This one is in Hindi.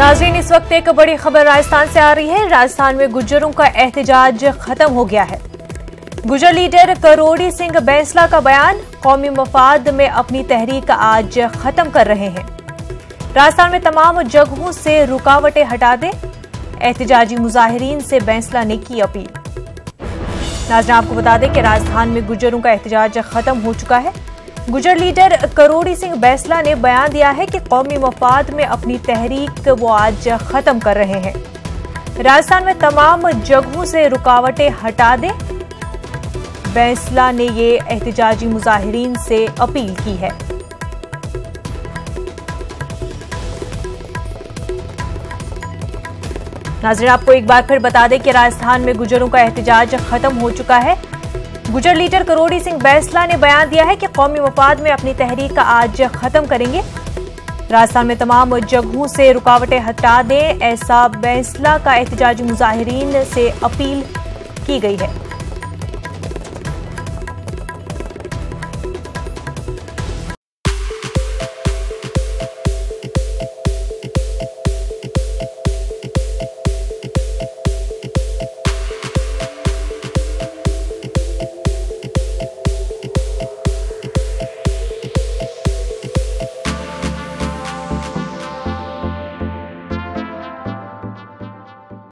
नाज़रीन, इस वक्त एक बड़ी खबर राजस्थान से आ रही है। राजस्थान में गुज्जरों का एहतजाज खत्म हो गया है। गुज्जर लीडर करोड़ी सिंह बैंसला का बयान, कौमी मफाद में अपनी तहरीक आज खत्म कर रहे हैं। राजस्थान में तमाम जगहों से रुकावटें हटा दें, एहतजाजी मुजाहिरीन से बैंसला ने की अपील। नाज़रीन, आपको बता दें कि राजस्थान में गुज्जरों का एहतजाज खत्म हो चुका है। गुज्जर लीडर करोड़ी सिंह बैंसला ने बयान दिया है कि कौमी मफाद में अपनी तहरीक वो आज खत्म कर रहे हैं। राजस्थान में तमाम जगहों से रुकावटें हटा दें, बैंसला ने ये एहतजाजी मुजाहिरीन से अपील की है। नाज़रीन, आपको एक बार फिर बता दें कि राजस्थान में गुज्जरों का एहतजाज खत्म हो चुका है। गुज्जर लीडर करोड़ी सिंह बैंसला ने बयान दिया है कि कौमी मफाद में अपनी तहरीक का आज खत्म करेंगे। राजस्थान में तमाम जगहों से रुकावटें हटा दें, ऐसा बैंसला का एहतजाजी मुजाहिरीन से अपील की गई है।